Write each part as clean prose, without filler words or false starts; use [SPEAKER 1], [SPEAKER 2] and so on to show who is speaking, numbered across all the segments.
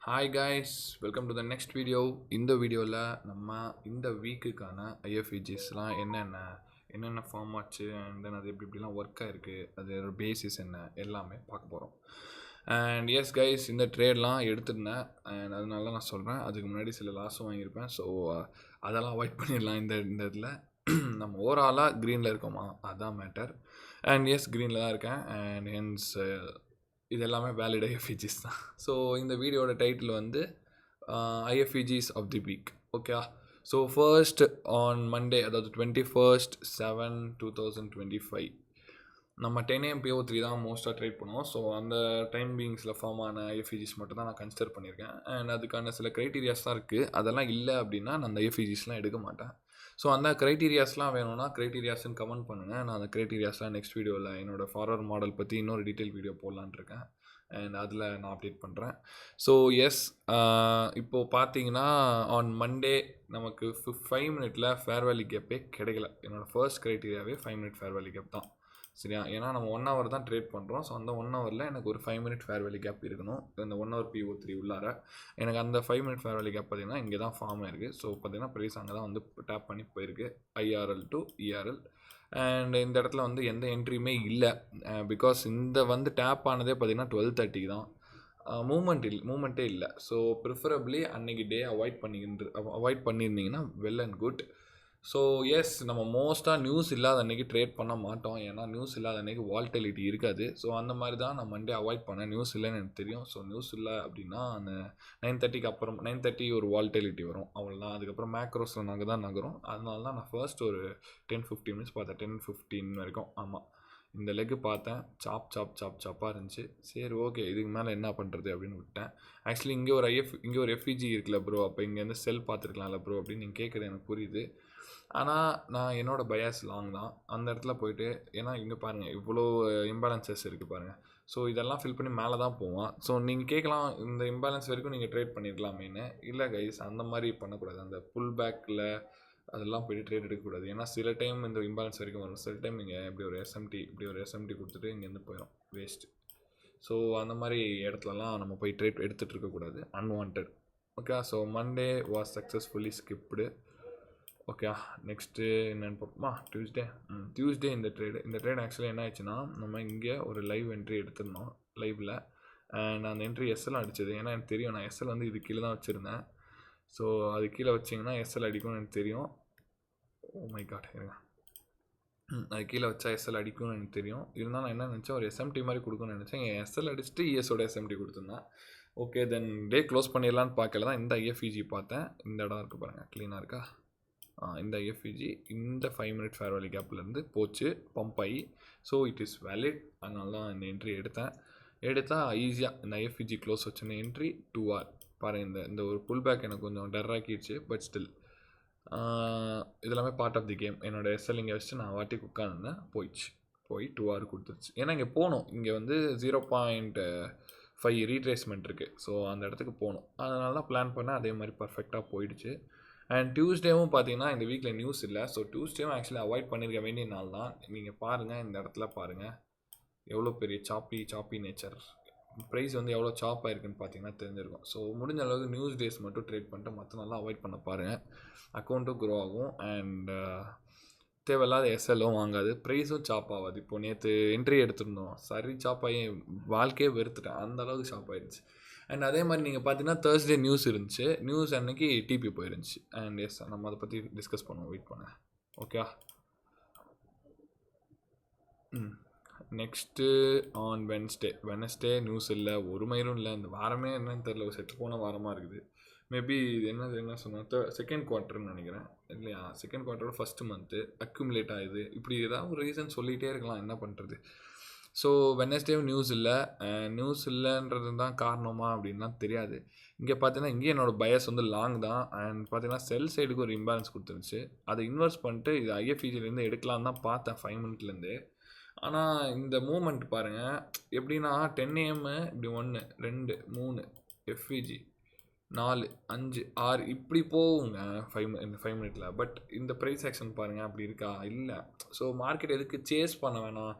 [SPEAKER 1] Hi guys, welcome to the next video. இந்த வீடியோவில் நம்ம இந்த வீக்குக்கான ஐஎஃப்இஜிஸ்லாம் என்னென்ன ஃபார்ம் ஆச்சு அண்ட் தென் அது எப்படிலாம் ஒர்க் ஆகிருக்கு, அதோட பேசிஸ் என்ன எல்லாமே பார்க்க போகிறோம். அண்ட் எஸ் கைஸ், இந்த ட்ரேட்லாம் எடுத்துருந்தேன் அண்ட் அதனால நான் சொல்கிறேன். அதுக்கு முன்னாடி சில லாஸும் வாங்கியிருப்பேன். ஸோ அதெல்லாம் அவாய்ட் பண்ணிடலாம். இந்த இதில் நம்ம ஓவராலாக க்ரீனில் இருக்கோமா, அதுதான் மேட்டர். அண்ட் எஸ், க்ரீனில் தான் இருக்கேன். அண்ட் ஹென்ஸ் இது எல்லாமே வேலிட் ஐஎஃப்இஜிஸ் தான். ஸோ இந்த வீடியோட டைட்டில் வந்து ஐஎஃப்இஜிஸ் of the week. Okay, so first on Monday, அதாவது 21/7/2025 நம்ம 10 AM PO3 தான் மோஸ்ட்டாக ட்ரேட் பண்ணுவோம். ஸோ அந்த டைம் பீயிங்ஸில் ஃபார்ம் ஆன ஐஎஃப்இஜிஸ் மட்டும் தான் நான் கன்சிடர் பண்ணியிருக்கேன். அண்ட் அதுக்கான சில க்ரைட்டீரியாஸ் தான் இருக்குது. அதெல்லாம் இல்லை அப்படின்னா நான் அந்த ஐஎஃப்இஜிஸ்லாம் எடுக்க மாட்டேன். ஸோ அந்த க்ரைட்டீரியாஸ்லாம் வேணும்னா க்ரைட்டீரியாஸ்ன்னு கமெண்ட் பண்ணுங்கள். நான் அந்த க்ரைட்டீரியாஸ்லாம் நெக்ஸ்ட் வீடியோவில் என்னோடய ஃபார்வர்ட் மாடல் பற்றி இன்னொரு டீட்டெயில் வீடியோ போடலான்னு இருக்கேன். அண்ட் அதில் நான் அப்டேட் பண்ணுறேன். ஸோ எஸ், இப்போது பார்த்தீங்கன்னா ஆன் மண்டே நமக்கு 5 மினிட்டில் ஃபேர் வேல்யூ கேப்பே கிடைக்கல. என்னோடய ஃபர்ஸ்ட் க்ரைட்டீரியாவே 5 மினிட் ஃபேர் வேல்யூ கேப் தான். சரியா? ஏன்னா நம்ம 1 ஹவர் தான் ட்ரேட் பண்ணுறோம். ஸோ அந்த 1 ஹவரில் எனக்கு ஒரு 5 மினிட் ஃபேர் வேல்யூ கேப் இருக்கணும். இந்த 1 ஹவர் PO3 உள்ளார எனக்கு அந்த 5 மினிட் ஃபேர் வேல்யூ கேப் பார்த்திங்கன்னா இங்கே தான் ஃபார்ம் ஆயிருக்கு. ஸோ பார்த்திங்கன்னா ப்ரைஸ் அங்கே தான் வந்து டேப் பண்ணி போயிருக்கு, IRL to ERL. அண்ட் இந்த இடத்துல வந்து எந்த என்ட்ரியுமே இல்லை. பிகாஸ் இந்த வந்து டேப் ஆனதே பார்த்திங்கன்னா 12:30 தான். மூமெண்ட்டே இல்லை. ஸோ ப்ரிஃபரபிளி அன்றைக்கி டே அவாய்ட் பண்ணியிருந்தீங்கன்னா well and good. So yes, நம்ம மோஸ்ட்டாக நியூஸ் இல்லாத அன்றைக்கி ட்ரேட் பண்ண மாட்டோம். ஏன்னா நியூஸ் இல்லாத அன்றைக்கி வால்டிலிட்டி இருக்காது. ஸோ அந்த மாதிரி தான் நான் மண்டே அவாய்ட் பண்ணேன். நியூஸ் இல்லைன்னு எனக்கு தெரியும். ஸோ நியூஸ் இல்லை அப்படின்னா அந்த 9:30க்கு அப்புறம் 9:30 ஒரு வால்டிலிட்டி வரும், அவ்வளோதான். அதுக்கப்புறம் மேக்ரோஸில் நாங்கள் தான் நகரும். அதனால தான் நான் ஃபர்ஸ்ட் ஒரு 10-15 மினிட்ஸ் பார்த்தேன். 10-15 வரைக்கும். ஆமாம், இந்த லெக்கு பார்த்தேன். சாப்பாக இருந்துச்சு. சரி, ஓகே, இதுக்கு மேலே என்ன பண்ணுறது அப்படின்னு விட்டேன். ஆக்சுவலி இங்கே ஒரு எஃப்இஜி இருக்குல்ல ப்ரோ, அப்போ இங்கேருந்து செல் பார்த்துருக்கலாம்ல ப்ரோ அப்படின்னு நீங்கள் கேட்குறது எனக்கு புரியுது. ஆனால் நான் என்னோடய பயாஸ் லாங் தான். அந்த இடத்துல போய்ட்டு, ஏன்னா இங்கே பாருங்கள் இவ்வளோ இம்பேலன்சஸ் இருக்குது பாருங்கள். ஸோ இதெல்லாம் ஃபில் பண்ணி மேலே தான் போவான். ஸோ நீங்கள் கேட்கலாம், இந்த இம்பேலன்ஸ் வரைக்கும் நீங்கள் ட்ரேட் பண்ணியிருக்கலாமேன்னு. இல்லை கைஸ், அந்த மாதிரி பண்ணக்கூடாது. அந்த புல் பேக்கில் அதெல்லாம் போய்ட்டு ட்ரேட் எடுக்கக்கூடாது. ஏன்னா சில டைம் இந்த இம்பேலன்ஸ் வரைக்கும் வரும். சில டைம் நீங்கள் இப்படி ஒரு எஸ்எம்டி கொடுத்துட்டு இங்கேருந்து போயிடும், வேஸ்ட். ஸோ அந்த மாதிரி இடத்துலலாம் நம்ம போய் ட்ரேட் எடுத்துகிட்டு இருக்கக்கூடாது, unwanted. Okay, so Monday was successfully skipped. Okay, next என்னென்னு பார்ப்போமா? டியூஸ்டே இந்த ட்ரேட் ஆக்சுவலி என்ன ஆச்சுன்னா, நம்ம இங்கே ஒரு லைவ் என்ட்ரி எடுத்திருந்தோம் லைவில். அண்ட் அந்த என்ட்ரி எஸ்எல் அடித்தது. ஏன்னா எனக்கு தெரியும், நான் எஸ்எல் வந்து இது கீழே தான் வச்சுருந்தேன். ஸோ அது கீழே வச்சிங்கன்னா எஸ்எல் அடிக்கும்னு எனக்கு தெரியும். ஓ மை காட், இருங்க. அது கீழே வச்சா எஸ்எல் அடிக்கும்னு எனக்கு தெரியும். இருந்தாலும் நான் என்ன நினச்சேன், ஒரு எஸ்எம்டி மாதிரி கொடுக்குன்னு நினச்சேன். எஸ்எல் அடிச்சுட்டு இஎஸோட எஸ்எம்டி கொடுத்துருந்தேன். ஓகே, தென் டே க்ளோஸ் பண்ணிடலான்னு பார்க்கல தான் இந்த ஐஎஃப்இஜி பார்த்தேன். இந்த இடம் இருக்குது பாருங்கள், க்ளீனாக இருக்கா? இந்த ஐஎஃப்இஜி இந்த 5 மினிட் ஃபேர் வேல்யூ கேப்லேருந்து போச்சு, பம்ப் ஆகி. So it is valid. அதனால தான் இந்த என்ட்ரி எடுத்தால் ஈஸியாக இந்த ஐஎஃப்இஜி க்ளோஸ் வச்சுருந்த என்ட்ரி 2 hour பாருங்கள். இந்த ஒரு புல் பேக் எனக்கு கொஞ்சம் டர்ராக்கிடுச்சு. பட் ஸ்டில் இதெல்லாமே பார்ட் ஆஃப் தி கேம். என்னோடய எஸ்எல் இங்கே வச்சுட்டு நான் வாட்டி உட்காந்துருந்தேன். போய் 2 hour கொடுத்துருச்சு. ஏன்னா இங்கே போகணும். இங்கே வந்து 0.5 ரீட்ரேஸ்மெண்ட் இருக்குது. ஸோ அந்த இடத்துக்கு போகணும். அதனால தான் பிளான் பண்ணேன். அதே மாதிரி பர்ஃபெக்டாக போயிடுச்சு. அண்ட் டியூஸ்டேவும் பார்த்தீங்கன்னா இந்த வீக்கில் நியூஸ் இல்லை. ஸோ டியூஸ்டேவும் ஆக்சுவலி அவாய்ட் பண்ணியிருக்க வேண்டிய நாள் தான். நீங்கள் பாருங்கள், இந்த இடத்துல பாருங்கள் எவ்வளோ பெரிய சாப்பி நேச்சர். ப்ரைஸ் வந்து எவ்வளோ சாப் ஆயிருக்குன்னு பார்த்தீங்கன்னா தெரிஞ்சிருக்கும். ஸோ முடிஞ்ச அளவுக்கு நியூஸ் டேஸ் மட்டும் ட்ரேட் பண்ணிட்டு மற்ற நாள்லாம் அவாய்ட் பண்ண பாருங்கள். அக்கௌண்ட்டும் க்ரோ ஆகும். அண்ட் தேவையில்லாத எஸ்எல்லும் வாங்காது. ப்ரைஸும் சாப் ஆகாது. இப்போ நேற்று என்ட்ரி எடுத்திருந்தோம், சரி சாப்பாகி வாழ்க்கையே வெறுத்துட்டேன். அந்த அளவுக்கு சாப் ஆயிடுச்சு. அண்ட் அதே மாதிரி நீங்கள் பார்த்தீங்கன்னா தேர்ஸ்டே நியூஸ் இருந்துச்சு. நியூஸ் அன்னைக்கு டிபி போயிருந்துச்சு. அண்ட் எஸ், நம்ம அதை பற்றி டிஸ்கஸ் பண்ணுவோம். வெயிட் பண்ண. Okay, next on Wednesday news இல்லை, ஒரு மயிரும் இல்லை. இந்த வாரமே என்னன்னு தெரில, செட்டு போன வாரமாக இருக்குது. மேபி இது என்ன சொன்னால் செகண்ட் குவார்ட்டர்னு நினைக்கிறேன். இல்லையா, செகண்ட் குவார்ட்டரோட ஃபஸ்ட்டு மந்த்து அக்யூமுலேட் ஆகுது. இப்படி ஏதாவது ஒரு ரீசன் சொல்லிகிட்டே இருக்கலாம், என்ன பண்ணுறது. ஸோ வெனஸ்டேவும் நியூஸ் இல்லைன்றது தான் காரணமா அப்படின்லாம் தெரியாது. இங்கே பார்த்தீங்கன்னா இங்கேயும் என்னோடய பயஸ் வந்து லாங் தான். அண்ட் பார்த்தீங்கன்னா செல் சைடுக்கு ஒரு இம்பேலன்ஸ் கொடுத்துருந்துச்சு. அதை இன்வெஸ்ட் பண்ணிட்டு இது ஐஎஃப்இஜிலேருந்து எடுக்கலான்னு தான் பார்த்தேன் 5 மினிட்லேருந்து. ஆனால் இந்த மூமெண்ட் பாருங்கள் எப்படின்னா 10 AM இப்படி 1 2 3 எஃப்இஜி 4 5 6 இப்படி போகுங்க 5 மினிட்டில். பட் இந்த ப்ரைஸ் ஆக்ஷன் பாருங்கள் அப்படி இருக்கா? இல்லை. ஸோ மார்க்கெட் எதுக்கு சேஸ் பண்ண வேணாம்.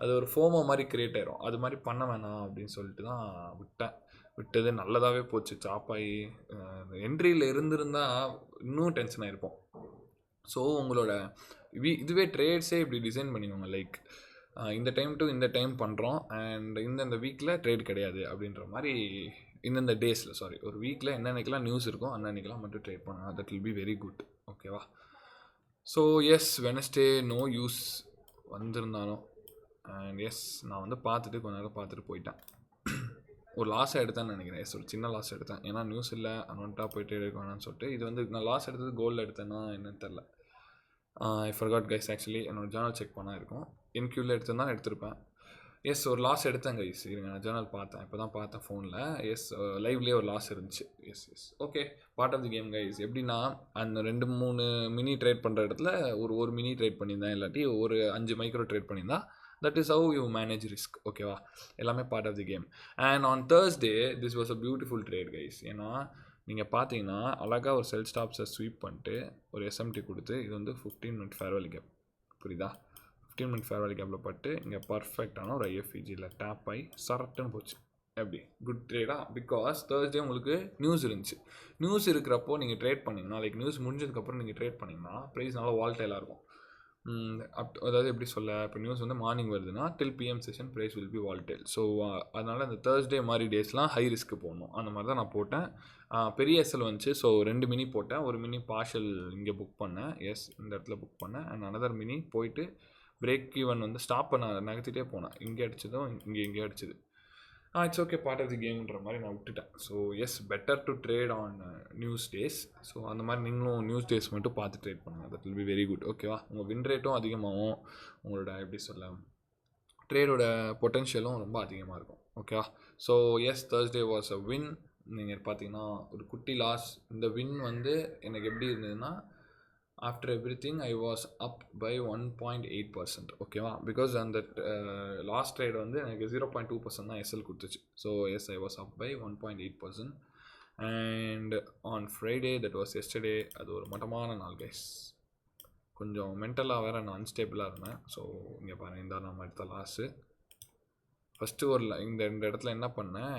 [SPEAKER 1] அது ஒரு ஃபோமோ மாதிரி கிரியேட் ஆயிரும். அது மாதிரி பண்ண வேணாம் அப்படின்னு சொல்லிட்டு தான் விட்டது நல்லதாகவே போச்சு. சாப்பாயி என்ட்ரியில் இருந்திருந்தால் இன்னும் டென்ஷன் ஆகிருப்போம். ஸோ உங்களோட இதுவே ட்ரேட்ஸே இப்படி டிசைன் பண்ணிக்கோங்க. லைக் இந்த டைம் டு இந்த டைம் பண்ணுறோம் அண்ட் இந்த வீக்கில் ட்ரேட் கிடையாது அப்படின்ற மாதிரி இந்தந்த டேஸில் ஒரு வீக்கில் என்னென்னைக்கெல்லாம் நியூஸ் இருக்கும் அன்னன்னைக்கெல்லாம் மட்டும் ட்ரேட் பண்ணுங்க. That will be very good. ஓகேவா? So yes Wednesday news வந்திருந்தாலும் அண்ட் எஸ் நான் வந்து பார்த்துட்டு கொஞ்ச நேரம் பார்த்துட்டு போயிட்டேன். ஒரு லாஸாக எடுத்தேன்னு நினைக்கிறேன். எஸ் ஒரு சின்ன லாஸ் எடுத்தேன். ஏன்னா நியூஸ் இல்லை அனௌண்ட்டாக போயிட்டு எடுக்க வேணாம்னு சொல்லிட்டு. இது வந்து நான் லாஸ் எடுத்தது கோல்டில் எடுத்தேன்னா என்னன்னு தெரில. I forgot guys. ஆக்சுவலி என்னோடய ஜேர்னல் செக் பண்ணால் இருக்கும். என்கியூவில் எடுத்திருந்தா எடுத்திருப்பேன். எஸ் ஒரு லாஸ் எடுத்தேன் கைஸ். இருங்க நான் ஜேர்னல் பார்த்தேன். இப்போ தான் பார்த்தேன் ஃபோனில். எஸ் லைவ்லேயே ஒரு லாஸ் இருந்துச்சு. Yes okay, part of the game guys. எப்படின்னா அந்த 2-3 மினி ட்ரேட் பண்ணுற இடத்துல ஒரு மினி ட்ரேட் பண்ணியிருந்தேன், இல்லாட்டி ஒரு 5 மைக்ரோ ட்ரேட் பண்ணியிருந்தா that is how you manage risk. ஓகேவா? எல்லாமே part of the game. And on Thursday this was a beautiful trade guys. ஏன்னா நீங்கள் பார்த்தீங்கன்னா அழகாக ஒரு செல் ஸ்டாப்ஸை ஸ்வீப் பண்ணிட்டு ஒரு எஸ்எம்டி கொடுத்து இது வந்து 15 மினிட் ஃபேர்வெல் கேப். புரியுதா? 15 மினிட் ஃபேர்வெல் கேப்பில் பட்டு இங்கே பர்ஃபெக்டான ஒரு ஐஎஃப்இஜியில் டேப் ஆகி சரட்டுன்னு போச்சு. எப்படி குட் ட்ரேடா? பிகாஸ் Thursday உங்களுக்கு நியூஸ் இருந்துச்சு. நியூஸ் இருக்கிறப்போ நீங்கள் ட்ரேட் பண்ணிங்கன்னா, லைக் நியூஸ் முடிஞ்சதுக்கப்புறம் நீங்கள் ட்ரேட் பண்ணிங்கன்னா ப்ரைஸ் நல்லா வால்டைலாக இருக்கும். அதாவது எப்படி சொல்ல, இப்போ நியூஸ் வந்து மார்னிங் வருதுன்னா till PM session price will be volatile. So அதனால் இந்த Thursday மாதிரி டேஸ்லாம் ஹை ரிஸ்க்கு போடணும். அந்த மாதிரி தான் நான் போட்டேன். பெரிய எஸ்எல் வந்துச்சு. ஸோ 2 மினி போட்டேன். ஒரு மினி பார்ஷல் இங்கே புக் பண்ணேன். எஸ் இந்த இடத்துல புக் பண்ணேன். அண்ட் அனதர் மினி போயிட்டு பிரேக் ஈவன் வந்து ஸ்டாப் பண்ண நகர்த்திட்டே போனேன். இங்கே அடிச்சதும் இங்கே அடிச்சது. It's okay, part of the கேம்ன்ற மாதிரி நான் விட்டுட்டேன். So yes better to trade on news days. So அந்த மாதிரி நீங்களும் நியூஸ் டேஸ் மட்டும் பார்த்து ட்ரேட் பண்ணுங்கள். That will be very good. ஓகேவா? உங்கள் வின் ரேட்டும் அதிகமாகும். உங்களோட எப்படி சொல்ல ட்ரேடோட பொட்டென்ஷியலும் ரொம்ப அதிகமாக இருக்கும். ஓகேவா? So yes Thursday was a win. நீங்கள் பார்த்தீங்கன்னா ஒரு குட்டி லாஸ். இந்த வின் வந்து எனக்கு எப்படி இருந்ததுன்னா after everything I was up by 1.8%. ஓகேவா? பிகாஸ் அந்த லாஸ்ட் ட்ரேட் வந்து எனக்கு 0.2% தான் எஸ்எல் கொடுத்துச்சு. So yes I was up by 1.8%. And on Friday that was yesterday அது ஒரு மட்டமான நாள் கைஸ். கொஞ்சம் மென்டலாக வேறு நான் அன்ஸ்டேபிளாக இருந்தேன். ஸோ இங்கே பாருங்கள், இந்த நம்ம எடுத்த லாஸு. ஃபஸ்ட்டு இந்த இடத்துல என்ன பண்ணேன்,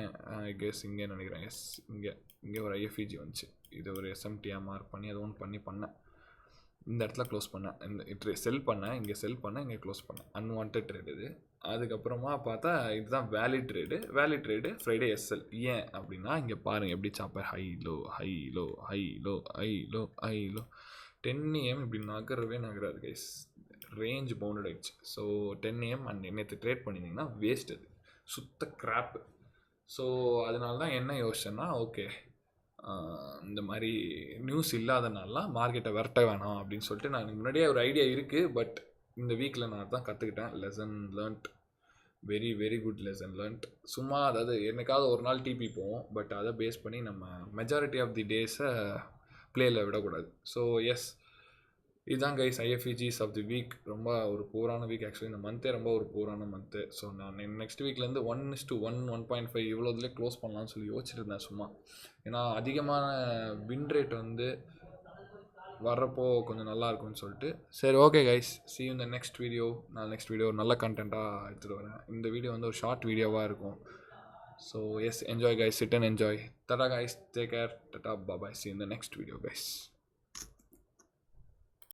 [SPEAKER 1] ஐ கெஸ் இங்கே நினைக்கிறேன். எஸ் இங்கே ஒரு ஐஎஃப்இஜி வந்துச்சு. இது ஒரு எஸ்எம்டியாக மார்க் பண்ணி அது ஒன்று பண்ணேன். இந்த இடத்துல க்ளோஸ் பண்ணேன். இந்த செல் பண்ணேன், இங்கே செல் பண்ணேன், இங்கே க்ளோஸ் பண்ணேன். அன்வான்ட் ட்ரேடு இது. அதுக்கப்புறமா பார்த்தா இதுதான் வேலிட் ட்ரேடு ஃப்ரைடே எஸ்எல். ஏன் அப்படின்னா இங்கே பாருங்கள் எப்படி சாப்பர் ஹை லோ 10 AM இப்படி நகராது கைஸ். ரேஞ்ச் பவுண்டட் ஆகிடுச்சு. ஸோ 10 AM அண்ட் நேற்று ட்ரேட் பண்ணியிருந்தீங்கன்னா வேஸ்ட், அது சுத்த கிராப்பு. ஸோ அதனால தான் என்ன யோசிச்சேன்னா, ஓகே இந்த மாதிரி நியூஸ் இல்லாதனால மார்க்கெட்டை விரட்ட வேணாம் அப்படின்னு சொல்லிட்டு நான் முன்னாடியே ஒரு ஐடியா இருக்குது. பட் இந்த வீக்கில் நான் தான் கற்றுக்கிட்டேன். Lesson learnt, very very good lesson learnt. சும்மா அதாவது என்னைக்காவது ஒரு நாள் டிபி போவோம், பட் அதை பேஸ் பண்ணி நம்ம மெஜாரிட்டி ஆஃப் தி டேஸை ப்ளேயில் விடக்கூடாது. ஸோ எஸ் இதுதான் கைஸ் ஐஎஃப்இஜிஸ் ஆஃப் தி வீக். ரொம்ப ஒரு பூரான வீக். ஆக்சுவலி இந்த மந்த்தே ரொம்ப ஒரு பூரான மந்த்து. ஸோ நான் நெக்ஸ்ட் வீக்லேருந்து 1:1 1.5 இவ்வளோ இதில் க்ளோஸ் பண்ணலான்னு சொல்லி யோசிச்சுட்டு இருந்தேன் சும்மா. ஏன்னா அதிகமான வின் ரேட் வந்து வர்றப்போ கொஞ்சம் நல்லா இருக்கும்னு சொல்லிட்டு. சரி okay guys, see you in the next video. நான் நெக்ஸ்ட் வீடியோ நல்ல கண்டென்ட்டாக எடுத்துகிட்டு வரேன். இந்த வீடியோ வந்து ஒரு ஷார்ட் வீடியோவாக இருக்கும். So yes enjoy guys, sit and enjoy. Tata guys, take care. Tata, bye bye. See you in the next video guys.